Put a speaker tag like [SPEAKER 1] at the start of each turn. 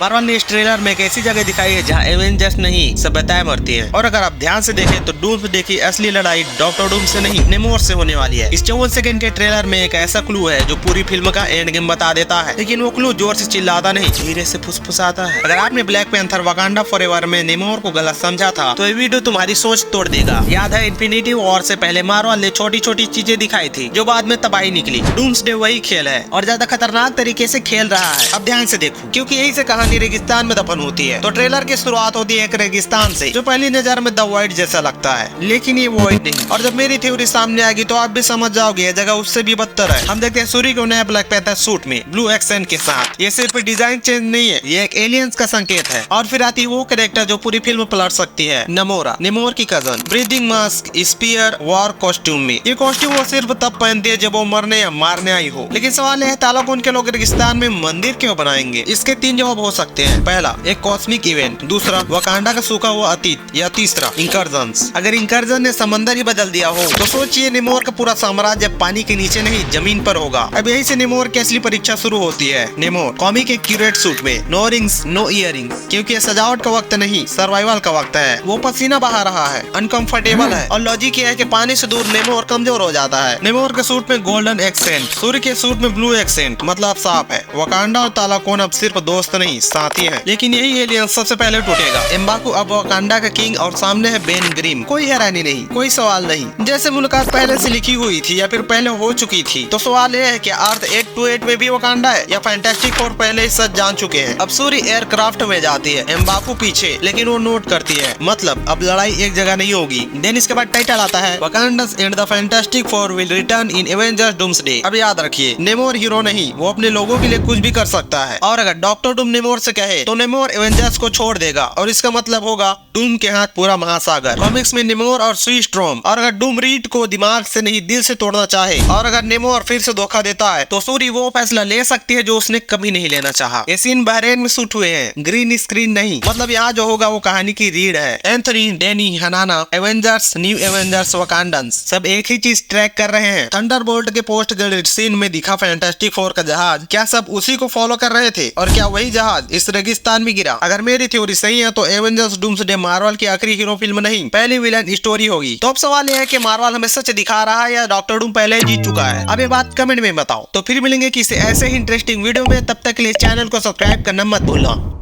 [SPEAKER 1] Marvel ने इस trailer में एक ऐसी जगह दिखाई है जहां एवेंजर्स नहीं सभ्यताएं मरती हैं। और अगर आप ध्यान से देखें तो डूम्सडे की असली लड़ाई डॉक्टर डूम से नहीं नेमोर से होने वाली है। इस 54 सेकंड के ट्रेलर में एक ऐसा क्लू है जो पूरी फिल्म का एंड गेम बता देता है, लेकिन वो क्लू जोर से चिल्लाता नहीं, धीरे से फुसफुसाता है। अगर आपने ब्लैक पैंथर वकांडा फॉरएवर में नेमोर को गलत समझा था तो ये वीडियो तुम्हारी सोच तोड़ देगा। याद है इन्फिनिटी वॉर से पहले मार्वल ने छोटी छोटी चीजें दिखाई थी जो बाद में तबाही निकली। डूम्सडे वही खेल है और ज्यादा खतरनाक तरीके से खेल रहा है। अब ध्यान से देखो, क्योंकि यही से कहानी रेगिस्तान में दफन होती है। तो ट्रेलर की शुरुआत होती है एक रेगिस्तान से जो पहली नजर में द वॉइड जैसा लगता है, लेकिन ये वॉइड नहीं। और जब मेरी थ्योरी सामने आएगी तो आप भी समझ जाओगे ये जगह उससे भी बदतर है। हम देखते हैं सूरी को नया ब्लैक पैंथर सूट में ब्लू एक्सेंट के साथ। ये सिर्फ डिजाइन चेंज नहीं है, ये एक एलियंस का संकेत है। और फिर आती है वो कैरेक्टर जो पूरी फिल्म पलट सकती है, नमोरा, नेमोर की cousin, breathing mask, spear, war costume में। ये कॉस्ट्यूम वो सिर्फ तब पहनती है जब वो मरने या मारने आई हो। लेकिन सवाल है तालाकुन के लोग रेगिस्तान में मंदिर क्यों बनाएंगे? इसके 3 जवाब हो सकते हैं। पहला, एक कॉस्मिक इवेंट, दूसरा वकांडा का सूखा हुआ अतीत, या तीसरा इंकर्जन्स। अगर इंकर्जन ने समंदर ही बदल दिया हो तो सोचिए नेमोर का पूरा साम्राज्य पानी के नीचे नहीं जमीन पर होगा। अब यही से नेमोर की असली परीक्षा शुरू होती है। नेमोर कॉमिक के क्यूरेट सूट में, नो रिंग्स नो इयरिंग्स, क्योंकि ये सजावट का वक्त नहीं सर्वाइवल का वक्त है। वो पसीना बहा रहा है, अनकंफर्टेबल है और लॉजिक ये है कि पानी से दूर नेमोर कमजोर हो जाता है। नेमोर के सूट में गोल्डन एक्सेंट, सूर्य के सूट में ब्लू एक्सेंट, मतलब साफ है वकांडा और तालाकोन अब सिर्फ दोस्त नहीं साथी हैं। लेकिन यही एलियन सबसे पहले टूटेगा। एम्बाकू अब वकांडा का किंग और सामने है बेन ग्रिम। कोई हैरानी नहीं, कोई सवाल नहीं। जैसे मुलाकात पहले से लिखी हुई थी या फिर पहले हो चुकी थी। तो सवाल यह है कि अर्थ 828 में भी वकांडा है या फैंटास्टिक फोर पहले ही सच जान चुके हैं। अब सूर्य एयरक्राफ्ट में जाती है, एम्बाकू पीछे, लेकिन वो नोट करती है, मतलब अब लड़ाई एक जगह नहीं होगी। देन इसके बाद टाइटल आता है Wakandas and the Fantastic Four will return in Avengers Doomsday. अब याद रखिए, नेमोर हीरो नहीं, वो अपने लोगों के लिए कुछ भी कर सकता है। और अगर डॉक्टर डूम नेमोर से कहे तो नेमोर एवेंजर्स को छोड़ देगा और इसका मतलब होगा डूम के हाथ पूरा महासागर। कॉमिक्स में नेमोर और सुई स्ट्रॉम। और अगर डूम रीड को दिमाग से नहीं दिल से तोड़ना चाहे और अगर नेमोर फिर से धोखा देता है तो सूरी वो फैसला ले सकती है जो उसने कभी नहीं लेना चाहा। ये सीन बहरेन में शूट हुए हैं, ग्रीन स्क्रीन नहीं। मतलब यहाँ जो होगा वो कहानी की रीड है। एंथनी, डैनी, हनाना, एवेंजर्स, न्यू एवेंजर्स, वकांडन्स सब एक ही चीज ट्रैक कर रहे हैं। थंडरबोल्ट के पोस्ट क्रेडिट सीन में दिखा फैंटास्टिक फोर का जहाज, क्या सब उसी को फॉलो कर रहे थे? और क्या वही जहाज इस रेगिस्तान में गिरा? अगर मेरी थ्योरी सही है तो एवेंजर्स डूम्सडे मार्वल की आखिरी हीरो फिल्म नहीं, पहली विलन स्टोरी होगी। तो अब सवाल यह है कि मार्वल हमें सच दिखा रहा है या डॉक्टर डूम पहले ही जीत चुका है? अब ये बात कमेंट में बताओ। तो फिर मिलेंगे किसी ऐसे ही इंटरेस्टिंग वीडियो में, तब तक के लिए चैनल को सब्सक्राइब करना मत भूलना।